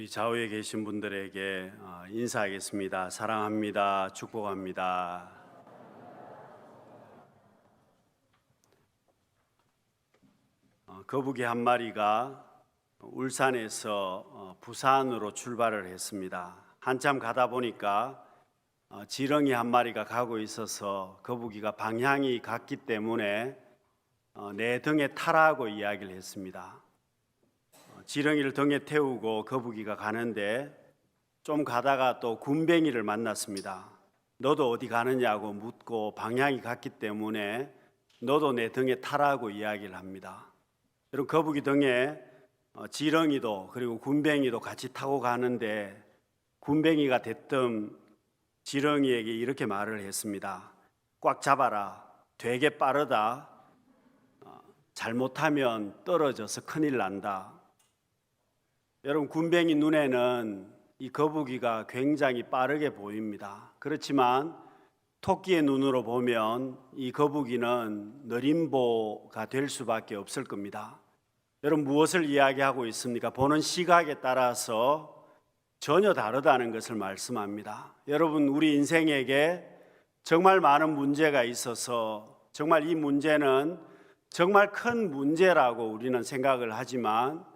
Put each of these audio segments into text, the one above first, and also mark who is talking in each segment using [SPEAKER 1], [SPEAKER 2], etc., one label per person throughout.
[SPEAKER 1] 우리 좌우에 계신 분들에게 인사하겠습니다. 사랑합니다. 축복합니다. 거북이 한 마리가 울산에서 부산으로 출발을 했습니다. 한참 가다 보니까 지렁이 한 마리가 가고 있어서 거북이가 방향이 같기 때문에 내 등에 타라고 이야기를 했습니다. 지렁이를 등에 태우고 거북이가 가는데 좀 가다가 또 군뱅이를 만났습니다. 너도 어디 가느냐고 묻고 방향이 같기 때문에 너도 내 등에 타라고 이야기를 합니다. 여러분, 거북이 등에 지렁이도 그리고 군뱅이도 같이 타고 가는데 군뱅이가 대뜸 지렁이에게 이렇게 말을 했습니다. 꽉 잡아라. 되게 빠르다. 잘못하면 떨어져서 큰일 난다. 여러분, 군뱅이 눈에는 이 거북이가 굉장히 빠르게 보입니다. 그렇지만 토끼의 눈으로 보면 이 거북이는 느림보가 될 수밖에 없을 겁니다. 여러분, 무엇을 이야기하고 있습니까? 보는 시각에 따라서 전혀 다르다는 것을 말씀합니다. 여러분, 우리 인생에게 정말 많은 문제가 있어서 정말 이 문제는 정말 큰 문제라고 우리는 생각을 하지만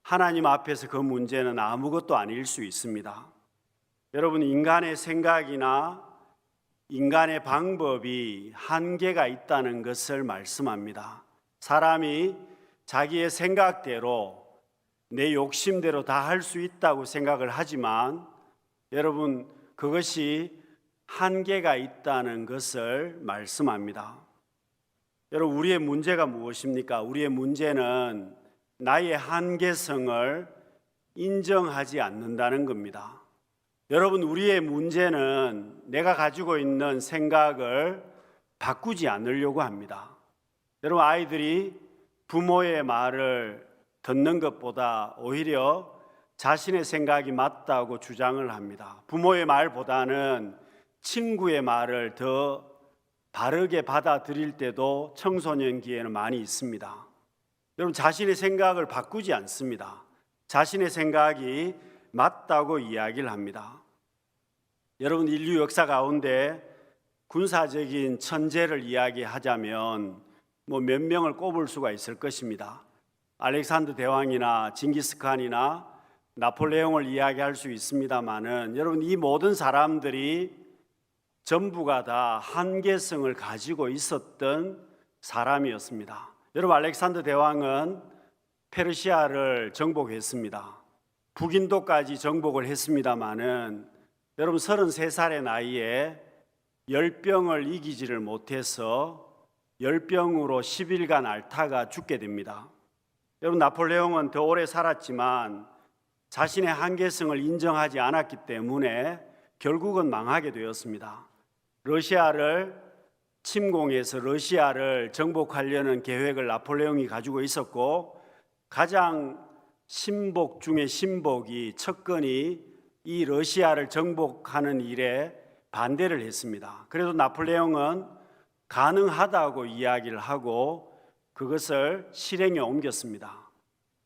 [SPEAKER 1] 하나님 앞에서 그 문제는 아무것도 아닐 수 있습니다. 여러분, 인간의 생각이나 인간의 방법이 한계가 있다는 것을 말씀합니다. 사람이 자기의 생각대로 내 욕심대로 다 할 수 있다고 생각을 하지만 여러분, 그것이 한계가 있다는 것을 말씀합니다. 여러분, 우리의 문제가 무엇입니까? 우리의 문제는 나의 한계성을 인정하지 않는다는 겁니다. 여러분, 우리의 문제는 내가 가지고 있는 생각을 바꾸지 않으려고 합니다. 여러분, 아이들이 부모의 말을 듣는 것보다 오히려 자신의 생각이 맞다고 주장을 합니다. 부모의 말보다는 친구의 말을 더 바르게 받아들일 때도 청소년기에는 많이 있습니다. 여러분, 자신의 생각을 바꾸지 않습니다. 자신의 생각이 맞다고 이야기를 합니다. 여러분, 인류 역사 가운데 군사적인 천재를 이야기하자면 몇 명을 꼽을 수가 있을 것입니다. 알렉산더 대왕이나 징기스칸이나 나폴레옹을 이야기할 수 있습니다만은 여러분, 이 모든 사람들이 전부가 다 한계성을 가지고 있었던 사람이었습니다. 여러분, 알렉산더 대왕은 페르시아를 정복했습니다. 북인도까지 정복을 했습니다마는 여러분, 33살의 나이에 열병을 이기지를 못해서 열병으로 10일간 앓다가 죽게 됩니다. 여러분, 나폴레옹은 더 오래 살았지만 자신의 한계성을 인정하지 않았기 때문에 결국은 망하게 되었습니다. 러시아를 침공해서 러시아를 정복하려는 계획을 나폴레옹이 가지고 있었고 가장 신복 중에 신복이 척건이 이 러시아를 정복하는 일에 반대를 했습니다. 그래도 나폴레옹은 가능하다고 이야기를 하고 그것을 실행에 옮겼습니다.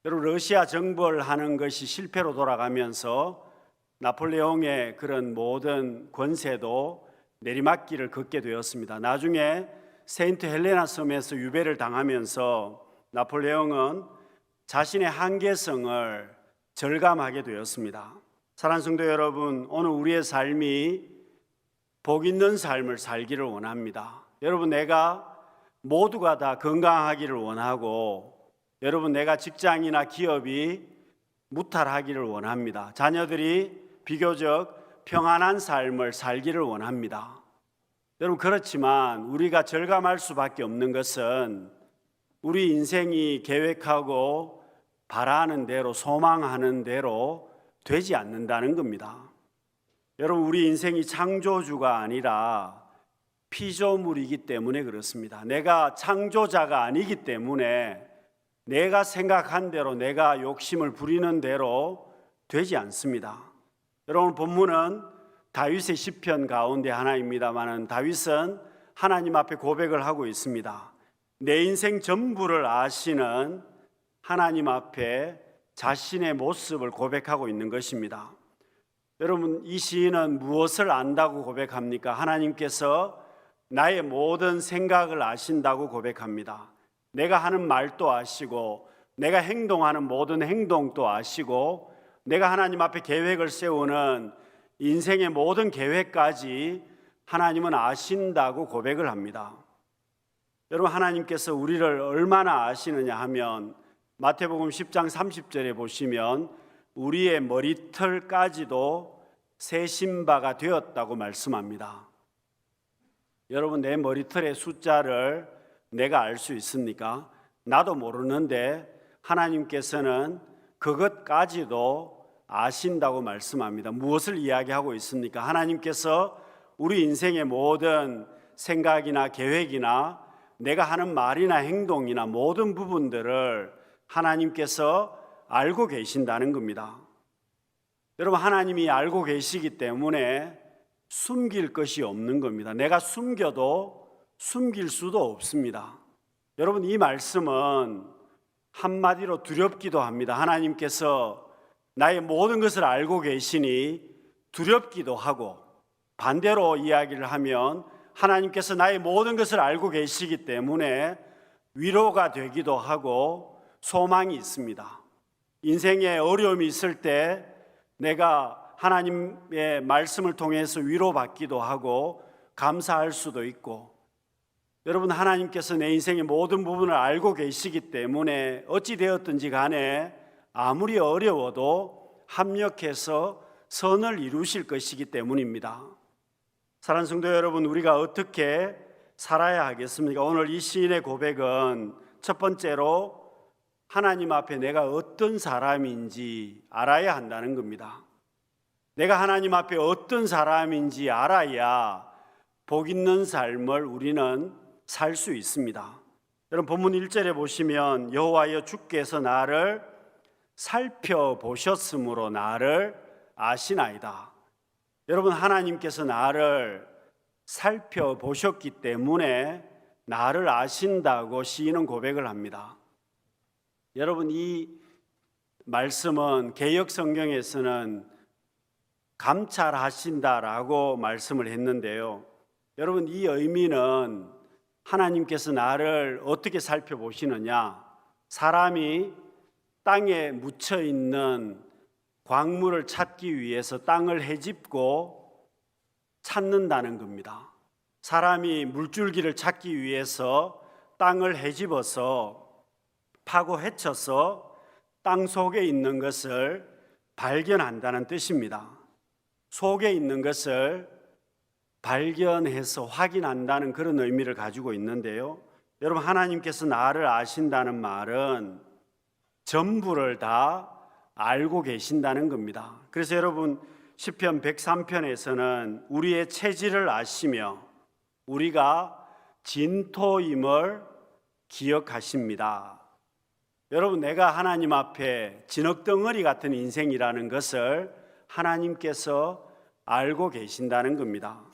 [SPEAKER 1] 여러분, 러시아 정벌을 하는 것이 실패로 돌아가면서 나폴레옹의 그런 모든 권세도 내리막길을 걷게 되었습니다. 나중에 세인트 헬레나 섬에서 유배를 당하면서 나폴레옹은 자신의 한계성을 절감하게 되었습니다. 사랑하는 성도 여러분, 오늘 우리의 삶이 복 있는 삶을 살기를 원합니다. 여러분, 내가 모두가 다 건강하기를 원하고 여러분, 내가 직장이나 기업이 무탈하기를 원합니다. 자녀들이 비교적 평안한 삶을 살기를 원합니다. 여러분, 그렇지만 우리가 절감할 수밖에 없는 것은 우리 인생이 계획하고 바라는 대로 소망하는 대로 되지 않는다는 겁니다. 여러분, 우리 인생이 창조주가 아니라 피조물이기 때문에 그렇습니다. 내가 창조자가 아니기 때문에 내가 생각한 대로 내가 욕심을 부리는 대로 되지 않습니다. 여러분, 본문은 다윗의 시편 가운데 하나입니다만 다윗은 하나님 앞에 고백을 하고 있습니다. 내 인생 전부를 아시는 하나님 앞에 자신의 모습을 고백하고 있는 것입니다. 여러분, 이 시인은 무엇을 안다고 고백합니까? 하나님께서 나의 모든 생각을 아신다고 고백합니다. 내가 하는 말도 아시고 내가 행동하는 모든 행동도 아시고 내가 하나님 앞에 계획을 세우는 인생의 모든 계획까지 하나님은 아신다고 고백을 합니다. 여러분, 하나님께서 우리를 얼마나 아시느냐 하면 마태복음 10장 30절에 보시면 우리의 머리털까지도 세신 바가 되었다고 말씀합니다. 여러분, 내 머리털의 숫자를 내가 알 수 있습니까? 나도 모르는데 하나님께서는 그것까지도 아신다고 말씀합니다. 무엇을 이야기하고 있습니까? 하나님께서 우리 인생의 모든 생각이나 계획이나 내가 하는 말이나 행동이나 모든 부분들을 하나님께서 알고 계신다는 겁니다. 여러분, 하나님이 알고 계시기 때문에 숨길 것이 없는 겁니다. 내가 숨겨도 숨길 수도 없습니다. 여러분, 이 말씀은 한마디로 두렵기도 합니다. 하나님께서 나의 모든 것을 알고 계시니 두렵기도 하고, 반대로 이야기를 하면 하나님께서 나의 모든 것을 알고 계시기 때문에 위로가 되기도 하고 소망이 있습니다. 인생에 어려움이 있을 때 내가 하나님의 말씀을 통해서 위로받기도 하고 감사할 수도 있고, 여러분, 하나님께서 내 인생의 모든 부분을 알고 계시기 때문에 어찌 되었든지 간에 아무리 어려워도 합력해서 선을 이루실 것이기 때문입니다. 사랑하는 성도 여러분, 우리가 어떻게 살아야 하겠습니까? 오늘 이 시인의 고백은 첫 번째로 하나님 앞에 내가 어떤 사람인지 알아야 한다는 겁니다. 내가 하나님 앞에 어떤 사람인지 알아야 복 있는 삶을 우리는 살 수 있습니다. 여러분, 본문 1절에 보시면 여호와여 주께서 나를 살펴보셨으므로 나를 아시나이다. 여러분, 하나님께서 나를 살펴보셨기 때문에 나를 아신다고 시인은 고백을 합니다. 여러분, 이 말씀은 개역 성경에서는 감찰하신다라고 말씀을 했는데요. 여러분, 이 의미는 하나님께서 나를 어떻게 살펴보시느냐, 사람이 땅에 묻혀 있는 광물을 찾기 위해서 땅을 헤집고 찾는다는 겁니다. 사람이 물줄기를 찾기 위해서 땅을 헤집어서 파고 헤쳐서 땅 속에 있는 것을 발견한다는 뜻입니다. 속에 있는 것을 발견해서 확인한다는 그런 의미를 가지고 있는데요. 여러분, 하나님께서 나를 아신다는 말은 전부를 다 알고 계신다는 겁니다. 그래서 여러분, 시편 103편에서는 우리의 체질을 아시며 우리가 진토임을 기억하십니다. 여러분, 내가 하나님 앞에 진흙덩어리 같은 인생이라는 것을 하나님께서 알고 계신다는 겁니다.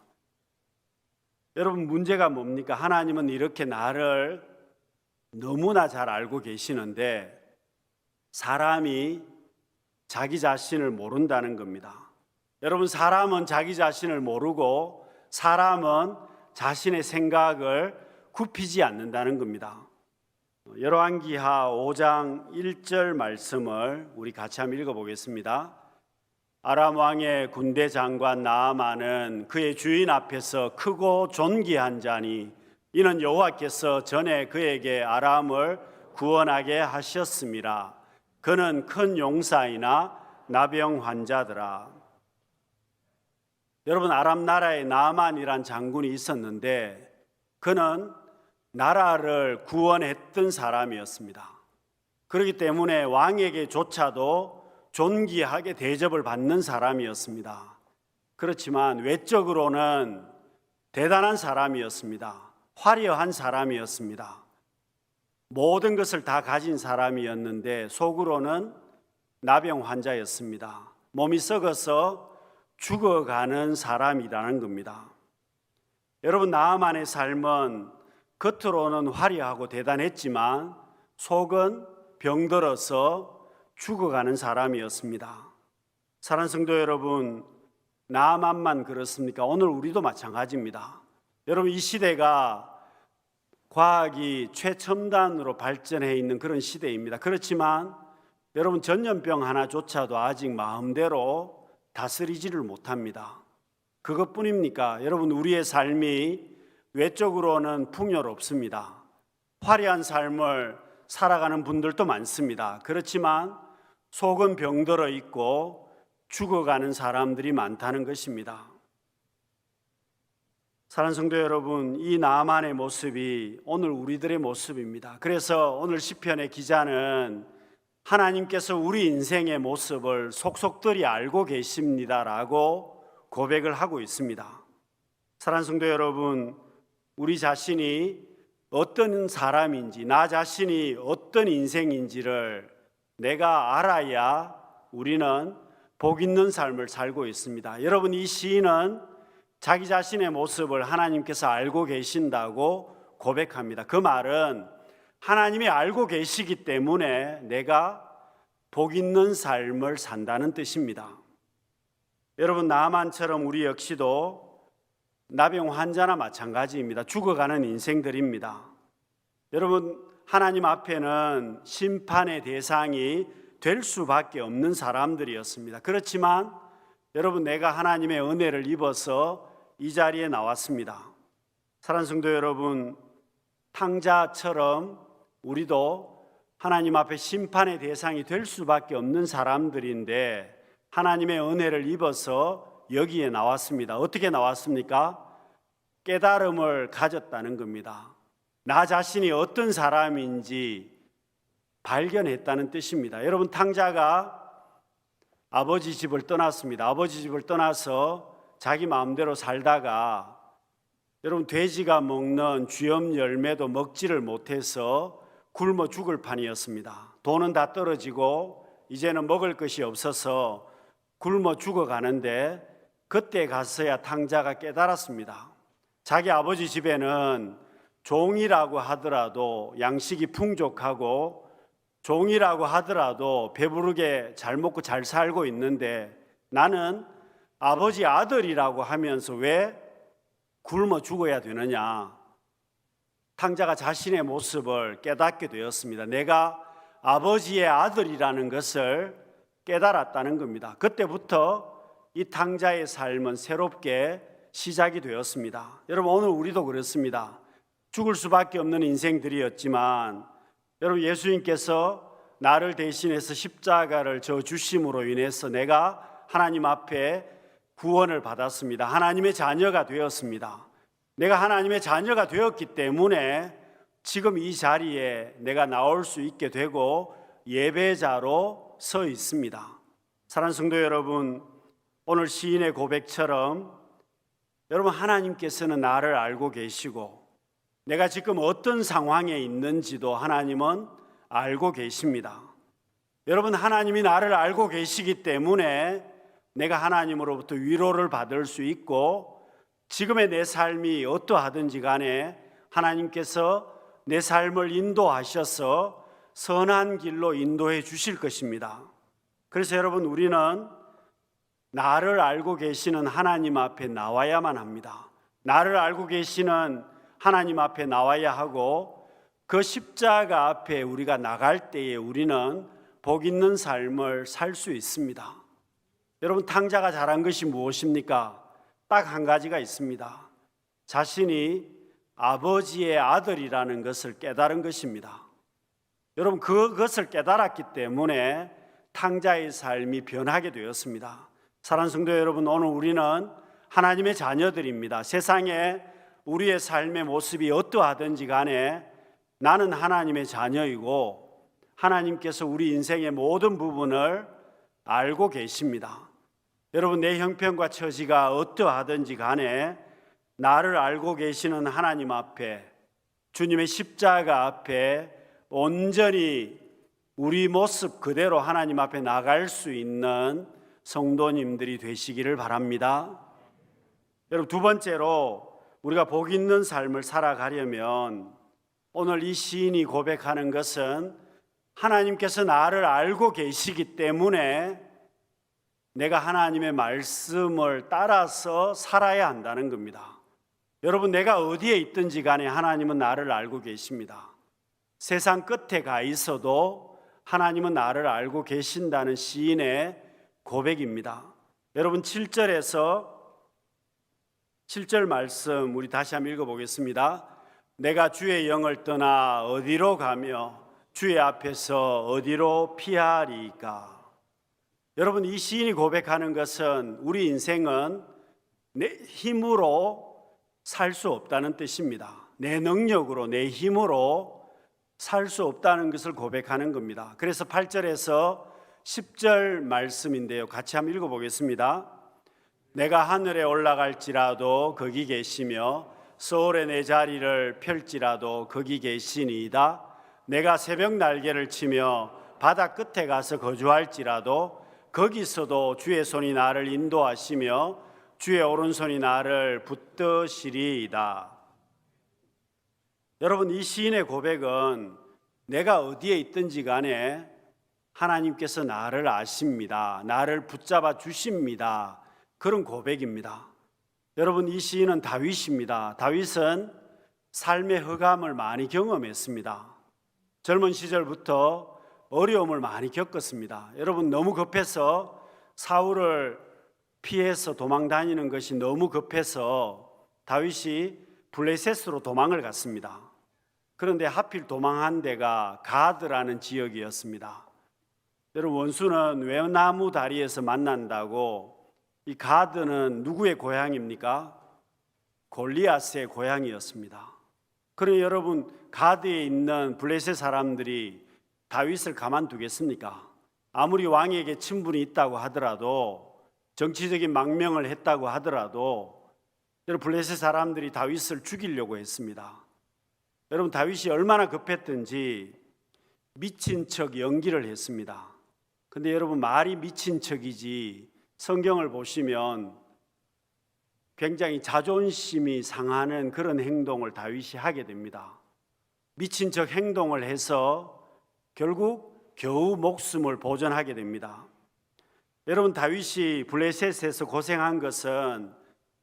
[SPEAKER 1] 여러분, 문제가 뭡니까? 하나님은 이렇게 나를 너무나 잘 알고 계시는데 사람이 자기 자신을 모른다는 겁니다. 여러분, 사람은 자기 자신을 모르고 사람은 자신의 생각을 굽히지 않는다는 겁니다. 열왕기하 5장 1절 말씀을 우리 같이 한번 읽어보겠습니다. 아람 왕의 군대 장관 나아만은 그의 주인 앞에서 크고 존귀한 자니 이는 여호와께서 전에 그에게 아람을 구원하게 하셨음이라. 그는 큰 용사이나 나병 환자더라. 여러분, 아람 나라에 나아만이란 장군이 있었는데 그는 나라를 구원했던 사람이었습니다. 그렇기 때문에 왕에게조차도 존귀하게 대접을 받는 사람이었습니다. 그렇지만 외적으로는 대단한 사람이었습니다. 화려한 사람이었습니다. 모든 것을 다 가진 사람이었는데 속으로는 나병 환자였습니다. 몸이 썩어서 죽어가는 사람이라는 겁니다. 여러분, 나아만의 삶은 겉으로는 화려하고 대단했지만 속은 병들어서 죽어가는 사람이었습니다. 사랑하는 성도 여러분, 나만만 그렇습니까? 오늘 우리도 마찬가지입니다. 여러분, 이 시대가 과학이 최첨단으로 발전해 있는 그런 시대입니다. 그렇지만 여러분, 전염병 하나조차도 아직 마음대로 다스리지를 못합니다. 그것뿐입니까? 여러분, 우리의 삶이 외적으로는 풍요롭습니다. 화려한 삶을 살아가는 분들도 많습니다. 그렇지만 속은 병들어 있고 죽어가는 사람들이 많다는 것입니다. 사랑하는 성도 여러분, 이 나만의 모습이 오늘 우리들의 모습입니다. 그래서 오늘 시편의 기자는 하나님께서 우리 인생의 모습을 속속들이 알고 계십니다라고 고백을 하고 있습니다. 사랑하는 성도 여러분, 우리 자신이 어떤 사람인지, 나 자신이 어떤 인생인지를 내가 알아야 우리는 복 있는 삶을 살고 있습니다. 여러분, 이 시인은 자기 자신의 모습을 하나님께서 알고 계신다고 고백합니다. 그 말은 하나님이 알고 계시기 때문에 내가 복 있는 삶을 산다는 뜻입니다. 여러분, 나만처럼 우리 역시도 나병 환자나 마찬가지입니다. 죽어가는 인생들입니다. 여러분, 하나님 앞에는 심판의 대상이 될 수밖에 없는 사람들이었습니다. 그렇지만 여러분, 내가 하나님의 은혜를 입어서 이 자리에 나왔습니다. 사랑하는 성도 여러분, 탕자처럼 우리도 하나님 앞에 심판의 대상이 될 수밖에 없는 사람들인데 하나님의 은혜를 입어서 여기에 나왔습니다. 어떻게 나왔습니까? 깨달음을 가졌다는 겁니다. 나 자신이 어떤 사람인지 발견했다는 뜻입니다. 여러분, 탕자가 아버지 집을 떠났습니다. 아버지 집을 떠나서 자기 마음대로 살다가 여러분, 돼지가 먹는 쥐염 열매도 먹지를 못해서 굶어 죽을 판이었습니다. 돈은 다 떨어지고 이제는 먹을 것이 없어서 굶어 죽어가는데 그때 가서야 탕자가 깨달았습니다. 자기 아버지 집에는 종이라고 하더라도 양식이 풍족하고 종이라고 하더라도 배부르게 잘 먹고 잘 살고 있는데 나는 아버지 아들이라고 하면서 왜 굶어 죽어야 되느냐? 탕자가 자신의 모습을 깨닫게 되었습니다. 내가 아버지의 아들이라는 것을 깨달았다는 겁니다. 그때부터 이 탕자의 삶은 새롭게 시작이 되었습니다. 여러분, 오늘 우리도 그렇습니다. 죽을 수밖에 없는 인생들이었지만 여러분, 예수님께서 나를 대신해서 십자가를 져 주심으로 인해서 내가 하나님 앞에 구원을 받았습니다. 하나님의 자녀가 되었습니다. 내가 하나님의 자녀가 되었기 때문에 지금 이 자리에 내가 나올 수 있게 되고 예배자로 서 있습니다. 사랑하는 성도 여러분, 오늘 시인의 고백처럼 여러분, 하나님께서는 나를 알고 계시고 내가 지금 어떤 상황에 있는지도 하나님은 알고 계십니다. 여러분, 하나님이 나를 알고 계시기 때문에 내가 하나님으로부터 위로를 받을 수 있고 지금의 내 삶이 어떠하든지 간에 하나님께서 내 삶을 인도하셔서 선한 길로 인도해 주실 것입니다. 그래서 여러분, 우리는 나를 알고 계시는 하나님 앞에 나와야만 합니다. 나를 알고 계시는 하나님 앞에 나와야 하고 그 십자가 앞에 우리가 나갈 때에 우리는 복 있는 삶을 살 수 있습니다. 여러분, 탕자가 잘한 것이 무엇입니까? 딱 한 가지가 있습니다. 자신이 아버지의 아들이라는 것을 깨달은 것입니다. 여러분, 그것을 깨달았기 때문에 탕자의 삶이 변하게 되었습니다. 사랑하는 성도 여러분, 오늘 우리는 하나님의 자녀들입니다. 세상에 우리의 삶의 모습이 어떠하든지 간에 나는 하나님의 자녀이고 하나님께서 우리 인생의 모든 부분을 알고 계십니다. 여러분, 내 형편과 처지가 어떠하든지 간에 나를 알고 계시는 하나님 앞에, 주님의 십자가 앞에 온전히 우리 모습 그대로 하나님 앞에 나갈 수 있는 성도님들이 되시기를 바랍니다. 여러분, 두 번째로 우리가 복 있는 삶을 살아가려면 오늘 이 시인이 고백하는 것은 하나님께서 나를 알고 계시기 때문에 내가 하나님의 말씀을 따라서 살아야 한다는 겁니다. 여러분, 내가 어디에 있든지 간에 하나님은 나를 알고 계십니다. 세상 끝에 가 있어도 하나님은 나를 알고 계신다는 시인의 고백입니다. 여러분, 7절 말씀 우리 다시 한번 읽어보겠습니다. 내가 주의 영을 떠나 어디로 가며 주의 앞에서 어디로 피하리까? 여러분, 이 시인이 고백하는 것은 우리 인생은 내 힘으로 살 수 없다는 뜻입니다. 내 능력으로, 내 힘으로 살 수 없다는 것을 고백하는 겁니다. 그래서 8절에서 10절 말씀인데요, 같이 한번 읽어보겠습니다. 내가 하늘에 올라갈지라도 거기 계시며 서울에 내 자리를 펼지라도 거기 계시니이다. 내가 새벽 날개를 치며 바다 끝에 가서 거주할지라도 거기서도 주의 손이 나를 인도하시며 주의 오른손이 나를 붙드시리이다. 여러분, 이 시인의 고백은 내가 어디에 있든지 간에 하나님께서 나를 아십니다. 나를 붙잡아 주십니다. 그런 고백입니다. 여러분, 이 시인은 다윗입니다. 다윗은 삶의 흑암을 많이 경험했습니다. 젊은 시절부터 어려움을 많이 겪었습니다. 여러분, 너무 급해서 사울을 피해서 도망 다니는 것이 너무 급해서 다윗이 블레셋으로 도망을 갔습니다. 그런데 하필 도망한 데가 가드라는 지역이었습니다. 여러분, 원수는 외나무 다리에서 만난다고, 이 가드는 누구의 고향입니까? 골리앗의 고향이었습니다. 그러니 여러분, 가드에 있는 블레셋 사람들이 다윗을 가만두겠습니까? 아무리 왕에게 친분이 있다고 하더라도, 정치적인 망명을 했다고 하더라도 여러분, 블레셋 사람들이 다윗을 죽이려고 했습니다. 여러분, 다윗이 얼마나 급했든지 미친 척 연기를 했습니다. 근데 여러분, 말이 미친 척이지 성경을 보시면 굉장히 자존심이 상하는 그런 행동을 다윗이 하게 됩니다. 미친 척 행동을 해서 결국 겨우 목숨을 보존하게 됩니다. 여러분, 다윗이 블레셋에서 고생한 것은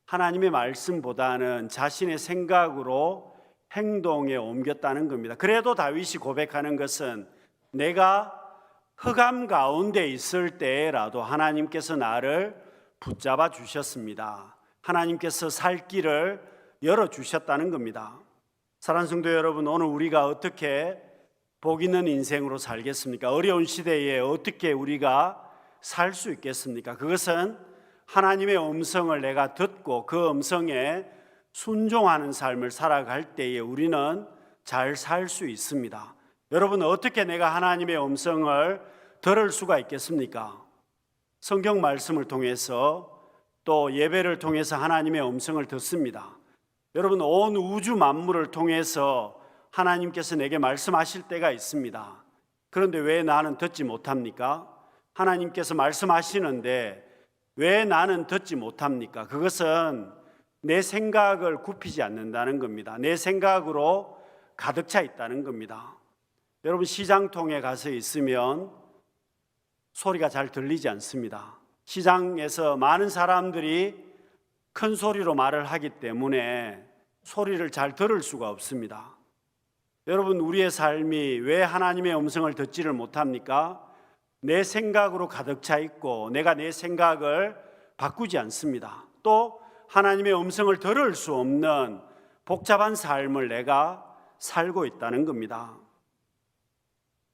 [SPEAKER 1] 하나님의 말씀보다는 자신의 생각으로 행동에 옮겼다는 겁니다. 그래도 다윗이 고백하는 것은 내가 흑암 가운데 있을 때라도 하나님께서 나를 붙잡아 주셨습니다. 하나님께서 살 길을 열어주셨다는 겁니다. 사랑하는 성도 여러분, 오늘 우리가 어떻게 복 있는 인생으로 살겠습니까? 어려운 시대에 어떻게 우리가 살 수 있겠습니까? 그것은 하나님의 음성을 내가 듣고 그 음성에 순종하는 삶을 살아갈 때에 우리는 잘 살 수 있습니다. 여러분, 어떻게 내가 하나님의 음성을 들을 수가 있겠습니까? 성경 말씀을 통해서 또 예배를 통해서 하나님의 음성을 듣습니다. 여러분, 온 우주 만물을 통해서 하나님께서 내게 말씀하실 때가 있습니다. 그런데 왜 나는 듣지 못합니까? 하나님께서 말씀하시는데 왜 나는 듣지 못합니까? 그것은 내 생각을 굽히지 않는다는 겁니다. 내 생각으로 가득 차 있다는 겁니다. 여러분, 시장통에 가서 있으면 소리가 잘 들리지 않습니다. 시장에서 많은 사람들이 큰 소리로 말을 하기 때문에 소리를 잘 들을 수가 없습니다. 여러분, 우리의 삶이 왜 하나님의 음성을 듣지를 못합니까? 내 생각으로 가득 차 있고 내가 내 생각을 바꾸지 않습니다. 또 하나님의 음성을 들을 수 없는 복잡한 삶을 내가 살고 있다는 겁니다.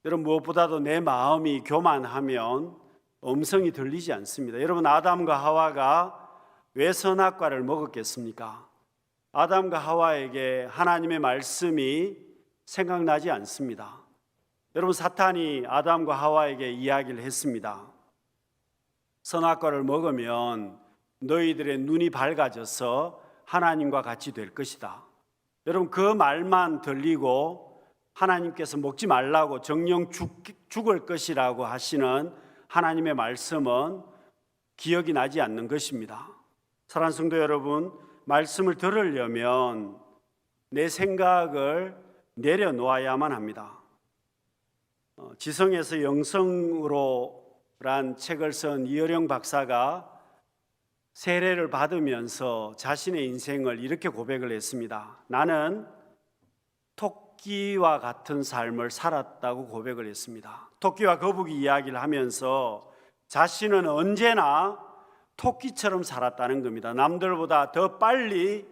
[SPEAKER 1] 여러분, 무엇보다도 내 마음이 교만하면 음성이 들리지 않습니다. 여러분, 아담과 하와가 왜 선악과를 먹었겠습니까? 아담과 하와에게 하나님의 말씀이 생각나지 않습니다. 여러분, 사탄이 아담과 하와에게 이야기를 했습니다. 선악과를 먹으면 너희들의 눈이 밝아져서 하나님과 같이 될 것이다. 여러분, 그 말만 들리고 하나님께서 먹지 말라고 정령 죽을 것이라고 하시는 하나님의 말씀은 기억이 나지 않는 것입니다. 사랑하는 성도 여러분, 말씀을 들으려면 내 생각을 내려놓아야만 합니다. 지성에서 영성으로란 책을 쓴 이어령 박사가 세례를 받으면서 자신의 인생을 이렇게 고백을 했습니다. 나는 토끼와 같은 삶을 살았다고 고백을 했습니다. 토끼와 거북이 이야기를 하면서 자신은 언제나 토끼처럼 살았다는 겁니다. 남들보다 더 빨리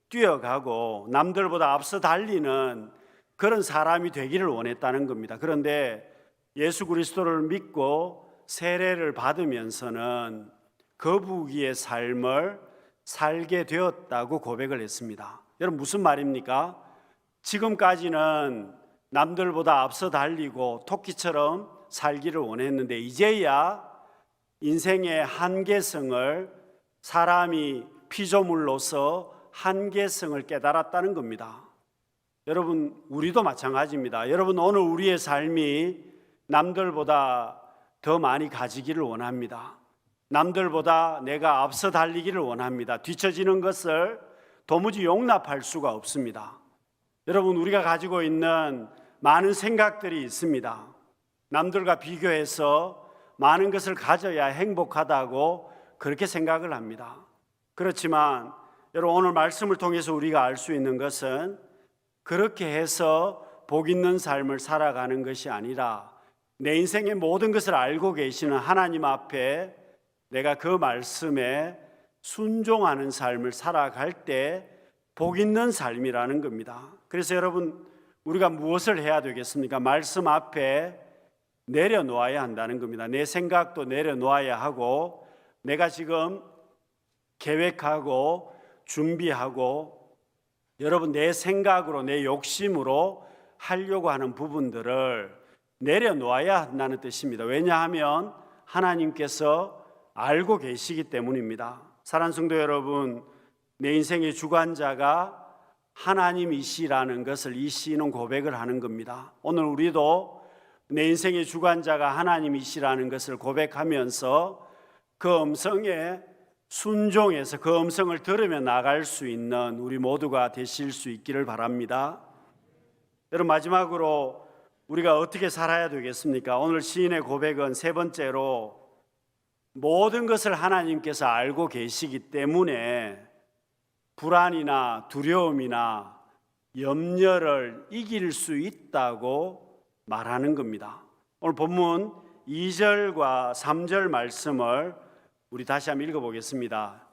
[SPEAKER 1] 뛰어가고 남들보다 앞서 달리는 그런 사람이 되기를 원했다는 겁니다. 그런데 예수 그리스도를 믿고 세례를 받으면서는 거북이의 삶을 살게 되었다고 고백을 했습니다. 여러분 무슨 말입니까? 지금까지는 남들보다 앞서 달리고 토끼처럼 살기를 원했는데 이제야 인생의 한계성을 사람이 피조물로서 한계성을 깨달았다는 겁니다. 여러분 우리도 마찬가지입니다. 여러분 오늘 우리의 삶이 남들보다 더 많이 가지기를 원합니다. 남들보다 내가 앞서 달리기를 원합니다. 뒤처지는 것을 도무지 용납할 수가 없습니다. 여러분 우리가 가지고 있는 많은 생각들이 있습니다. 남들과 비교해서 많은 것을 가져야 행복하다고 그렇게 생각을 합니다. 그렇지만 여러분 오늘 말씀을 통해서 우리가 알 수 있는 것은 그렇게 해서 복 있는 삶을 살아가는 것이 아니라 내 인생의 모든 것을 알고 계시는 하나님 앞에 내가 그 말씀에 순종하는 삶을 살아갈 때 복 있는 삶이라는 겁니다. 그래서 여러분 우리가 무엇을 해야 되겠습니까? 말씀 앞에 내려놓아야 한다는 겁니다. 내 생각도 내려놓아야 하고 내가 지금 계획하고 준비하고 여러분 내 생각으로 내 욕심으로 하려고 하는 부분들을 내려놓아야 한다는 뜻입니다. 왜냐하면 하나님께서 알고 계시기 때문입니다. 사랑하는 성도 여러분, 내 인생의 주관자가 하나님이시라는 것을 이 시인은 고백을 하는 겁니다. 오늘 우리도 내 인생의 주관자가 하나님이시라는 것을 고백하면서 그 음성에 순종해서 그 음성을 들으며 나갈 수 있는 우리 모두가 되실 수 있기를 바랍니다. 여러분 마지막으로 우리가 어떻게 살아야 되겠습니까? 오늘 시인의 고백은 세 번째로 모든 것을 하나님께서 알고 계시기 때문에 불안이나 두려움이나 염려를 이길 수 있다고 말하는 겁니다. 오늘 본문 2절과 3절 말씀을 우리 다시 한번 읽어보겠습니다.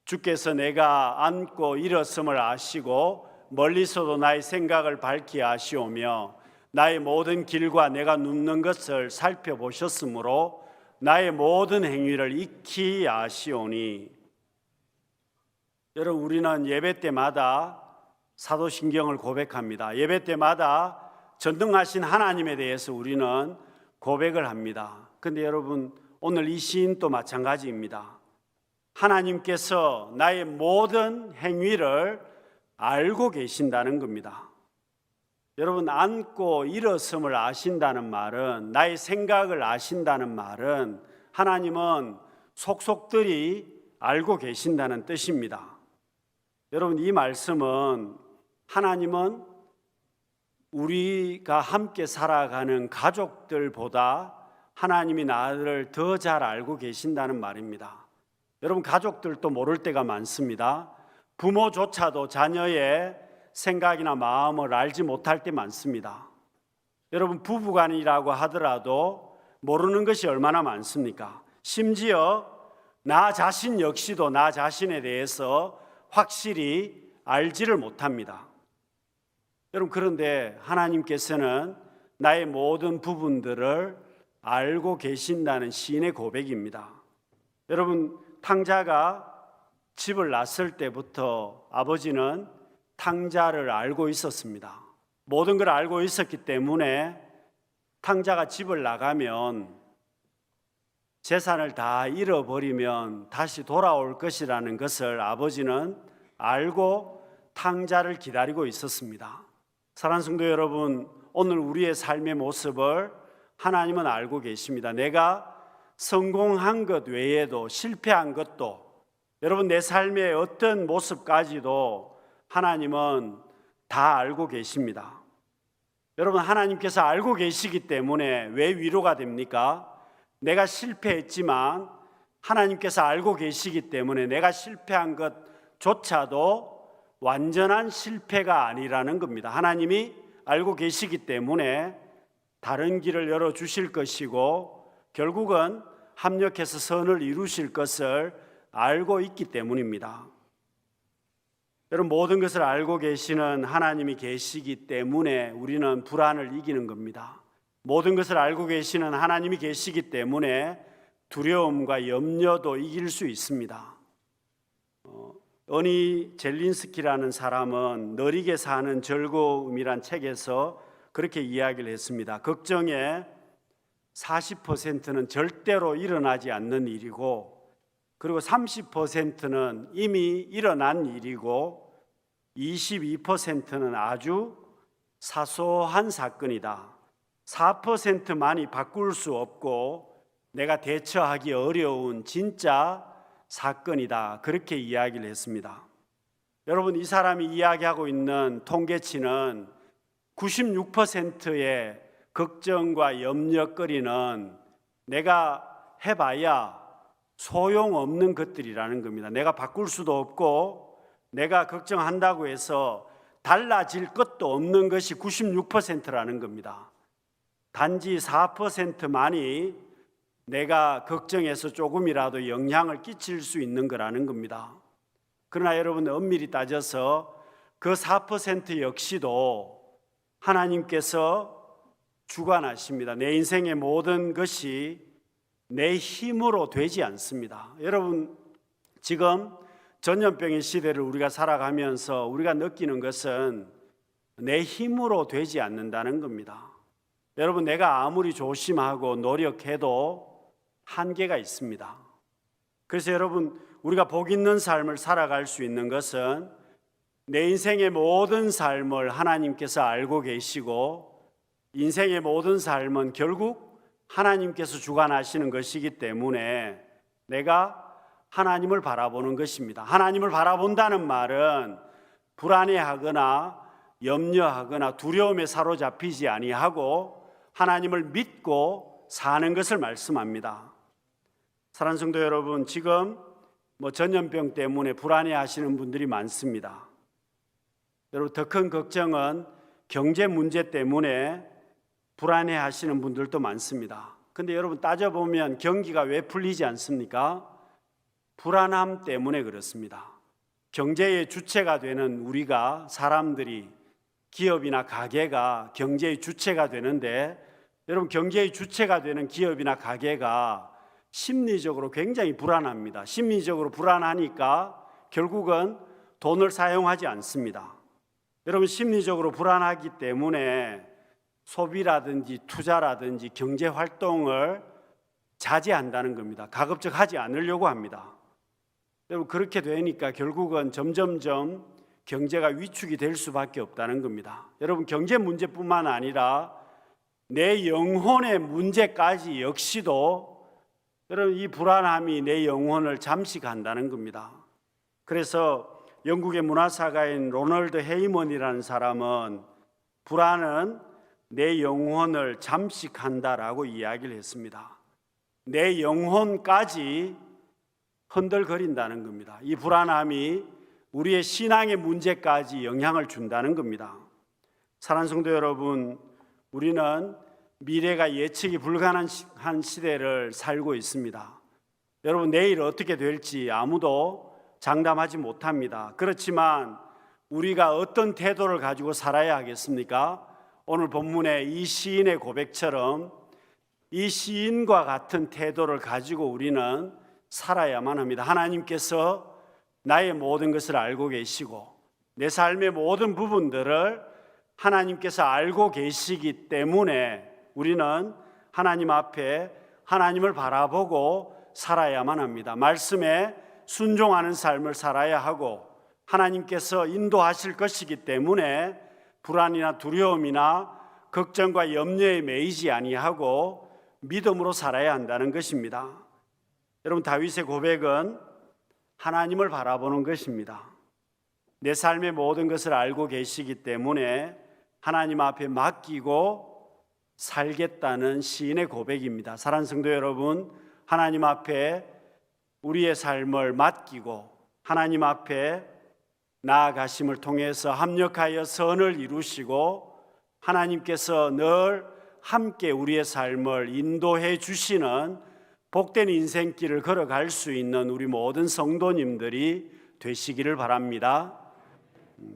[SPEAKER 1] 주께서 내가 앉고 일었음을 아시고 멀리서도 나의 생각을 밝히 아시오며 나의 모든 길과 내가 눕는 것을 살펴보셨으므로 나의 모든 행위를 익히 아시오니. 여러분 우리는 예배 때마다 사도신경을 고백합니다. 예배 때마다 전능하신 하나님에 대해서 우리는 고백을 합니다. 그런데 여러분 오늘 이 시인도 마찬가지입니다. 하나님께서 나의 모든 행위를 알고 계신다는 겁니다. 여러분 앉고 일었음을 아신다는 말은 나의 생각을 아신다는 말은 하나님은 속속들이 알고 계신다는 뜻입니다. 여러분 이 말씀은 하나님은 우리가 함께 살아가는 가족들보다 하나님이 나를 더 잘 알고 계신다는 말입니다. 여러분 가족들도 모를 때가 많습니다. 부모조차도 자녀의 생각이나 마음을 알지 못할 때 많습니다. 여러분 부부간이라고 하더라도 모르는 것이 얼마나 많습니까? 심지어 나 자신 역시도 나 자신에 대해서 확실히 알지를 못합니다. 여러분 그런데 하나님께서는 나의 모든 부분들을 알고 계신다는 시인의 고백입니다. 여러분 탕자가 집을 났을 때부터 아버지는 탕자를 알고 있었습니다. 모든 걸 알고 있었기 때문에 탕자가 집을 나가면 재산을 다 잃어버리면 다시 돌아올 것이라는 것을 아버지는 알고 탕자를 기다리고 있었습니다. 사랑하는 성도 여러분, 오늘 우리의 삶의 모습을 하나님은 알고 계십니다. 내가 성공한 것 외에도 실패한 것도 여러분 내 삶의 어떤 모습까지도 하나님은 다 알고 계십니다. 여러분, 하나님께서 알고 계시기 때문에 왜 위로가 됩니까? 내가 실패했지만 하나님께서 알고 계시기 때문에 내가 실패한 것조차도 완전한 실패가 아니라는 겁니다. 하나님이 알고 계시기 때문에 다른 길을 열어주실 것이고 결국은 합력해서 선을 이루실 것을 알고 있기 때문입니다. 여러분, 모든 것을 알고 계시는 하나님이 계시기 때문에 우리는 불안을 이기는 겁니다. 모든 것을 알고 계시는 하나님이 계시기 때문에 두려움과 염려도 이길 수 있습니다. 어니 젤린스키라는 사람은 느리게 사는 즐거움이란 책에서 그렇게 이야기를 했습니다. 걱정의 40%는 절대로 일어나지 않는 일이고, 그리고 30%는 이미 일어난 일이고, 22%는 아주 사소한 사건이다. 4%만이 바꿀 수 없고 내가 대처하기 어려운 진짜 사건이다. 그렇게 이야기를 했습니다. 여러분, 이 사람이 이야기하고 있는 통계치는 96%의 걱정과 염려거리는 내가 해봐야 소용없는 것들이라는 겁니다. 내가 바꿀 수도 없고 내가 걱정한다고 해서 달라질 것도 없는 것이 96%라는 겁니다. 단지 4%만이 내가 걱정해서 조금이라도 영향을 끼칠 수 있는 거라는 겁니다. 그러나 여러분, 엄밀히 따져서 그 4% 역시도 하나님께서 주관하십니다. 내 인생의 모든 것이 내 힘으로 되지 않습니다. 여러분, 지금 전염병의 시대를 우리가 살아가면서 우리가 느끼는 것은 내 힘으로 되지 않는다는 겁니다. 여러분, 내가 아무리 조심하고 노력해도 한계가 있습니다. 그래서 여러분, 우리가 복 있는 삶을 살아갈 수 있는 것은 내 인생의 모든 삶을 하나님께서 알고 계시고 인생의 모든 삶은 결국 하나님께서 주관하시는 것이기 때문에 내가 하나님을 바라보는 것입니다. 하나님을 바라본다는 말은 불안해하거나 염려하거나 두려움에 사로잡히지 아니하고 하나님을 믿고 사는 것을 말씀합니다. 사랑하는 성도 여러분, 지금 전염병 때문에 불안해하시는 분들이 많습니다. 여러분, 더 큰 걱정은 경제 문제 때문에 불안해하시는 분들도 많습니다. 근데 여러분, 따져보면 경기가 왜 풀리지 않습니까? 불안함 때문에 그렇습니다. 경제의 주체가 되는 우리가, 사람들이, 기업이나 가게가 경제의 주체가 되는데, 여러분, 경제의 주체가 되는 기업이나 가게가 심리적으로 굉장히 불안합니다. 심리적으로 불안하니까 결국은 돈을 사용하지 않습니다. 여러분, 심리적으로 불안하기 때문에 소비라든지 투자라든지 경제 활동을 자제한다는 겁니다. 가급적 하지 않으려고 합니다. 여러분, 그렇게 되니까 결국은 점점점 경제가 위축이 될 수밖에 없다는 겁니다. 여러분, 경제 문제뿐만 아니라 내 영혼의 문제까지 역시도 여러분, 이 불안함이 내 영혼을 잠식한다는 겁니다. 그래서 영국의 문화사가인 로널드 헤이먼이라는 사람은 불안은 내 영혼을 잠식한다라고 이야기를 했습니다. 내 영혼까지 흔들거린다는 겁니다. 이 불안함이 우리의 신앙의 문제까지 영향을 준다는 겁니다. 사랑하는 성도 여러분, 우리는 미래가 예측이 불가능한 시대를 살고 있습니다. 여러분, 내일 어떻게 될지 아무도 장담하지 못합니다. 그렇지만 우리가 어떤 태도를 가지고 살아야 하겠습니까? 오늘 본문의 이 시인의 고백처럼 이 시인과 같은 태도를 가지고 우리는 살아야만 합니다. 하나님께서 나의 모든 것을 알고 계시고 내 삶의 모든 부분들을 하나님께서 알고 계시기 때문에 우리는 하나님 앞에 하나님을 바라보고 살아야만 합니다. 말씀에 순종하는 삶을 살아야 하고 하나님께서 인도하실 것이기 때문에 불안이나 두려움이나 걱정과 염려에 매이지 아니하고 믿음으로 살아야 한다는 것입니다. 여러분, 다윗의 고백은 하나님을 바라보는 것입니다. 내 삶의 모든 것을 알고 계시기 때문에 하나님 앞에 맡기고 살겠다는 시인의 고백입니다. 사랑하는 성도 여러분, 하나님 앞에 우리의 삶을 맡기고 하나님 앞에 나아가심을 통해서 합력하여 선을 이루시고 하나님께서 늘 함께 우리의 삶을 인도해 주시는 복된 인생길을 걸어갈 수 있는 우리 모든 성도님들이 되시기를 바랍니다.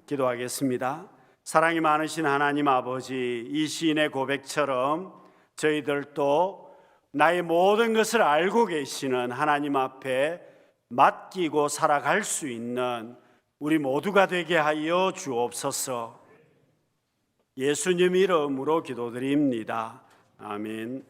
[SPEAKER 1] 기도하겠습니다. 사랑이 많으신 하나님 아버지, 이 시인의 고백처럼 저희들도 나의 모든 것을 알고 계시는 하나님 앞에 맡기고 살아갈 수 있는 우리 모두가 되게 하여 주옵소서. 예수님 이름으로 기도드립니다. 아멘.